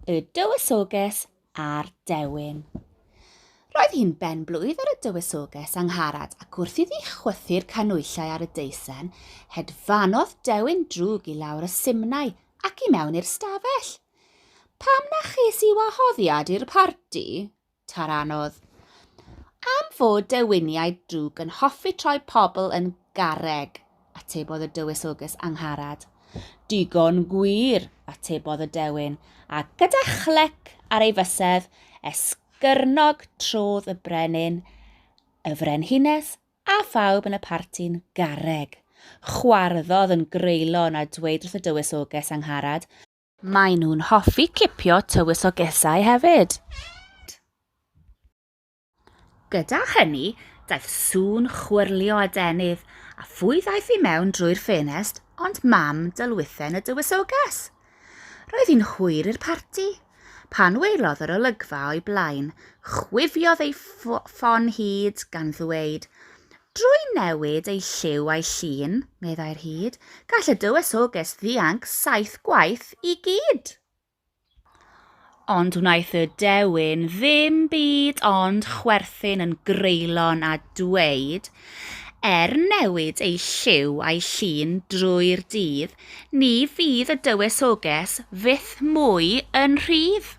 y Dywysoges a'r Dewin. Roedd hi'n benblwydd ar y Dywysoges Angharad ac wrth iddi chwythu'r canwyllau ar y deisen, hedfanodd Dewin drwg i lawr y simnau ac i mewn i'r stafell. Pam na ches i wahoddiad i'r parti? Taranodd. Am fod dewiniau drwg yn hoffi troi pobl yn garreg, atebodd y Dywysoges Angharad. Digon gwir, atebodd y Dewin, a gyda chlec ar ei fysedd, esgyrnog trodd y brenin, y frenhines a phawb yn y parti'n garreg. Chwarddodd yn greulon a dweud wrth y Dywysoges Angharad, maen nhw'n hoffi cipio tywysogesau hefyd. Gyda hynny, daeth sŵn chwyrlio a denydd, a phwy ddaeth i mewn drwy'r ffenest, ond mam dylwythen y Dywysoges. Roedd hi'n hwyr i'r parti. Pan welodd yr olygfa o'i blaen, chwifiodd ei ffon hyd gan ddweud, drwy newid ei lliw a'i llun, meddai'r hyd, gall y Dywysoges ddianc 7 gwaith i gyd. Ond wnaeth y Dewin ddim byd ond chwerthin yn greulon a dweud, newid ei lliw a'i llun drwy'r dydd, ni fydd y Dywysoges fyth mwy yn rhydd.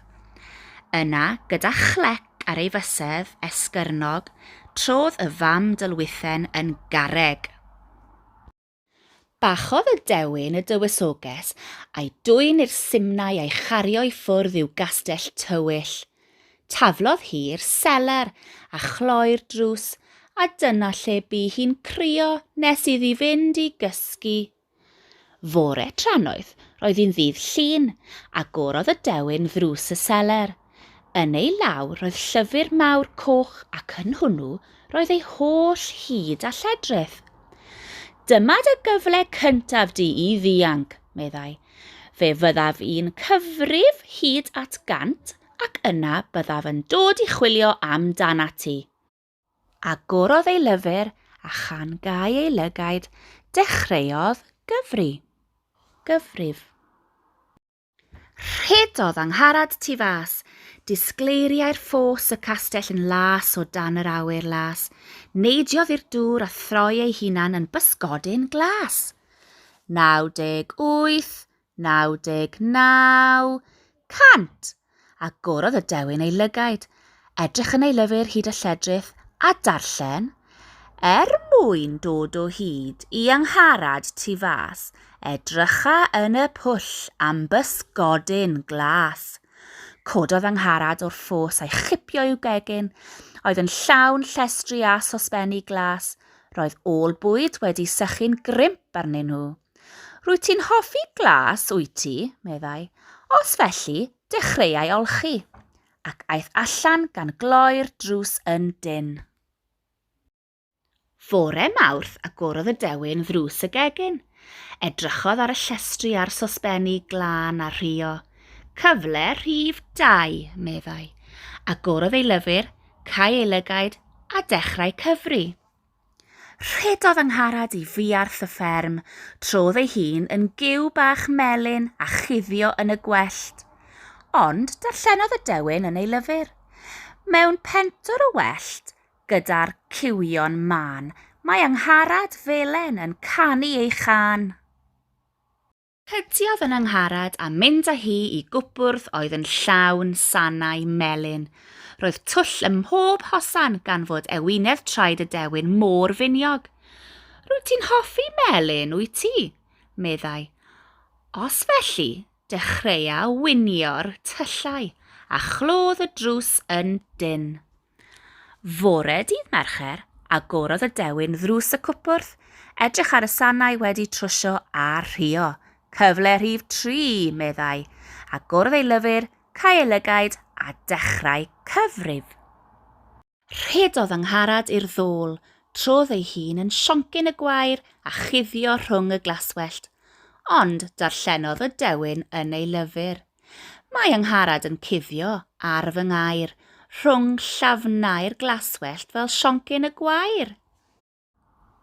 Yna, gyda chlec ar ei fysedd esgyrnog, trodd y fam dylwythen yn garreg. Bachodd y Dewin y Dywysoges a'i dwyn i'r simnau a'i chario i ffwrdd i'w gastell tywyll. Taflodd hi'r seler a chloi'r drws, a dyna lle bu hi'n crio nes iddi fynd i gysgu. Fore tranoedd, roedd hi'n ddydd llun, a gorodd y Dewin ddrws y seler. Yn ei law roedd llyfr mawr coch ac yn hwnnw roedd ei holl hyd a lledrith. Dyma dy gyfle cyntaf di i ddianc, meddai. Fe fyddaf i'n cyfrif hyd at 100 ac yna byddaf yn dod i chwilio amdana ti. Agorodd ei lyfr a chan gau ei lygaid, dechreuodd gyfrif. Rhedodd Angharad tu fas, disgleiriau'r ffos y castell yn las o dan yr awyr las, neidiodd i'r dŵr a throi ei hunan yn bysgodyn glas. 98, 99, 100, agorodd y Dewin ei lygaid, edrych yn ei lyfr hyd y lledrith a darllen, mwyn dod o hyd i Angharad tu fas, edrycha yn y pwll am bysgodyn glas. Cododd Angharad o'r ffos a'i chipio i'w gegin, oedd yn llawn llestri a sosbenni glas, roedd ôl bwyd wedi sychu'n grimp arnyn nhw. Rwyt ti'n hoffi glas, wyt ti, meddai, os felly dechreuai olchi, ac aeth allan gan gloi'r drws yn dyn. Fore Mawrth agorodd y Dewin ddrws y gegin, edrychodd ar y llestri a'r sosbenni glân a rhio. Cyfle rhif 2, meddai. Agorodd ei lyfr, cau ei lygaid a dechrau cyfri. Rhedodd Angharad i fiarth y fferm, trodd ei hun yn giw bach melyn a chuddio yn y gwellt. Ond darllenodd y Dewin yn ei lyfr. Mewn pentwr y wellt, gyda'r ciwion man, mae Angharad felen yn canu ei chan. Cydiodd yn Angharad a mynd â hi i gwbwrdd oedd yn llawn sanau melyn. Roedd twll ym mhob hosan gan fod ewinedd traed y Dewin mor finiog. Rwyt ti'n hoffi melyn, wyt ti? Meddai. Os felly, dechreuai winio'r tyllau a chlodd y drws yn dyn. Fore dydd Mercher, agorodd y Dewin ddrws y cwpwrdd, edrych ar y sanau wedi trwsio a rhio. Cyfle rhif 3, meddai, agorodd ei lyfr, cau ei lygaid a dechrau cyfrif. Rhedodd Angharad i'r ddôl, trodd ei hun yn sioncyn y gwair a chuddio rhwng y glaswellt, ond darllenodd y Dewin yn ei lyfr. Mae Angharad yn cuddio ar fy ngair, rhwng llafnau'r glaswellt fel sioncyn y gwair.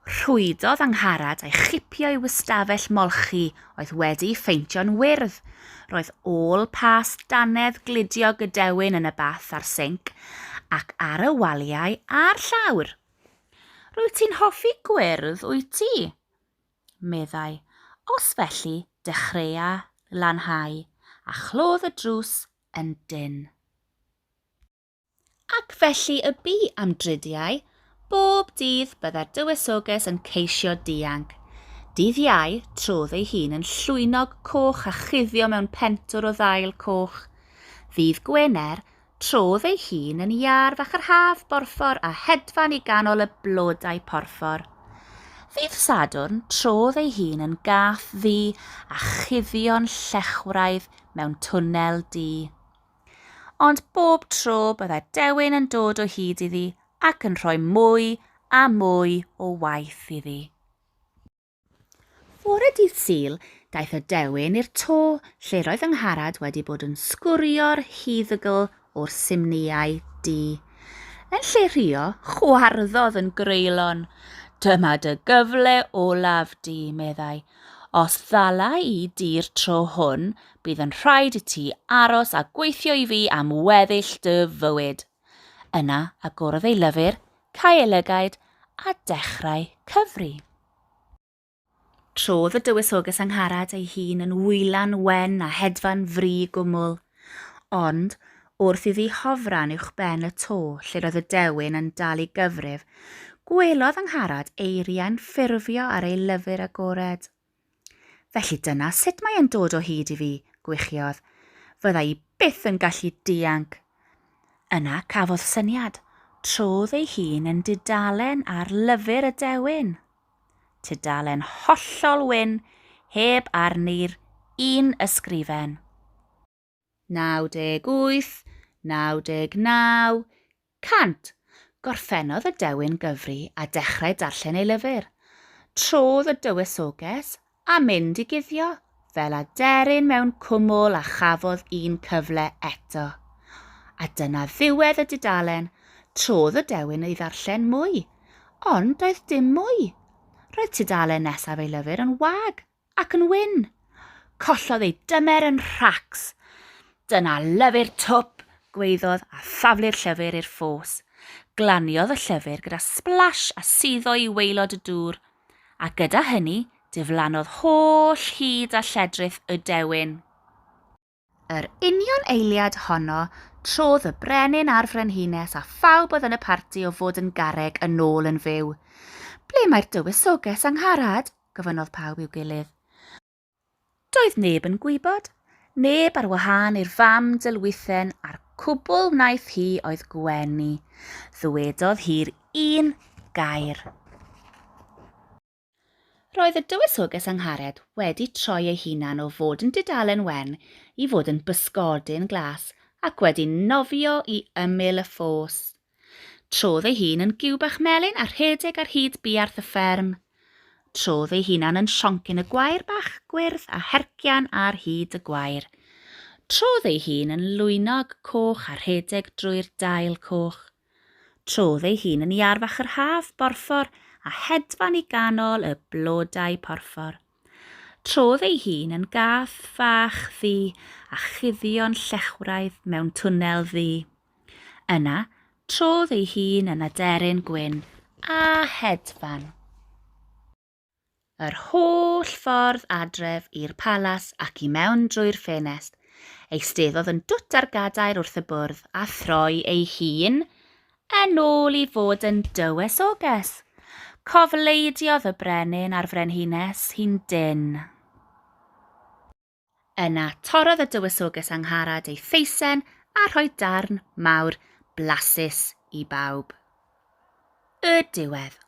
Rhwydodd Angharad a'i chipio i'w ystafell molchi oedd wedi ffeintio'n wyrdd. Roedd ôl pas danedd glidiog y Dewin yn y bath a'r sinc ac ar y waliau a'r llawr. Rwyt ti'n hoffi gwyrdd wyt ti? Meddai, os felly dechreua lanhau a chlodd y drws yn dyn. Ac felly y bu am dridiau, bob dydd byddai'r dywysoges yn ceisio dianc. Dydd Iau trodd ei hun yn llwynog coch a chuddio mewn pentwr o ddail coch. Ddydd Gwener trodd ei hun yn iar fach yr haf borffor a hedfan i ganol y blodau porffor. Ddydd Sadwrn trodd ei hun yn gath ddu a chuddio'n llechwraidd mewn twnnel du. Ond bob tro byddai Dewin yn dod o hyd iddi ac yn rhoi mwy a mwy o waith iddi. Bore dydd Sul, daeth y Dewin i'r to lle roedd Angharad wedi bod yn sgwrio'r huddigl o'r simniau du. Yn lle rhio, chwarddodd yn greulon. Dyma dy gyfle olaf di, meddai. Os ddala i di'r tro hwn, bydd yn rhaid i ti aros a gweithio i fi am weddill dy fywyd. Yna agorodd ei lyfr, cael ei lygaid a dechrau cyfri. Trodd y dywysoges Angharad ei hun yn wylan wen a hedfan fri gwmwl. Ond, wrth iddi hofran uwch ben y to lle roedd y Dewin yn dal i gyfrif, gwelodd Angharad eiriau'n ffurfio ar ei lyfr agored. Felly dyna sut mae e'n dod o hyd i fi, gwichiodd. Fyddai i byth yn gallu dianc. Yna cafodd syniad, trodd ei hun yn dudalen ar lyfr y Dewin. Tudalen hollol wyn, heb arni'r un ysgrifen. 98, 99, 100. Gorffennodd y Dewin gyfri a dechrau darllen ei lyfr. Trodd y dywysoges a mynd i guddio, fel aderyn mewn cwmwl a chafodd un cyfle eto. A dyna ddiwedd y dudalen, trodd y Dewin ei ddarllen mwy, ond doedd dim mwy. Roedd tudalen nesaf ei lyfr yn wag ac yn wyn. Collodd ei dymer yn rhacs. Dyna lyfr twp, gweiddodd a thaflu'r llyfr i'r ffos. Glaniodd y llyfr gyda splash a suddo i waelod y dŵr, a gyda hynny diflannodd holl hyd a lledrith y Dewin. Yr union eiliad honno trodd y brenin a'r frenhines a phawb oedd yn y parti o fod yn garreg yn ôl yn fyw. Ble mae'r dywysoges Angharad? Gofynnodd pawb i'w gilydd. Doedd neb yn gwybod, neb ar wahân i'r fam dylwythen a'r cwbl wnaeth hi oedd gwenu. Ddwedodd hi'r un gair. Roedd y dywysoges Angharad wedi troi ei hunan o fod yn dudalen wen i fod yn bysgodyn glas ac wedi nofio i ymyl y ffos. Trodd ei hun yn giw bach melyn a rhedeg ar hyd buarth y fferm. Trodd ei hunan yn sioncyn y gwair bach gwyrdd a hercian ar hyd y gwair. Trodd ei hun yn lwynog coch a rhedeg drwy'r dail coch. Trodd ei hun yn iarfach yr haf borffor a hedfan i ganol y blodau porffor. Trodd ei hun yn gath fach ddu a chuddio'n llechwraidd mewn twnnel ddu. Yna, trodd ei hun yn aderyn gwyn a hedfan. Yr holl ffordd adref i'r palas ac i mewn drwy'r ffenest, eisteddodd yn dwt ar gadair wrth y bwrdd a throi ei hun yn ôl i fod yn dywysoges. Cofleidiodd y brenin a'r frenhines hi'n dyn. Yna torrodd y dywysoges Angharad ei theisen a rhoi darn mawr blasus i bawb. Y diwedd.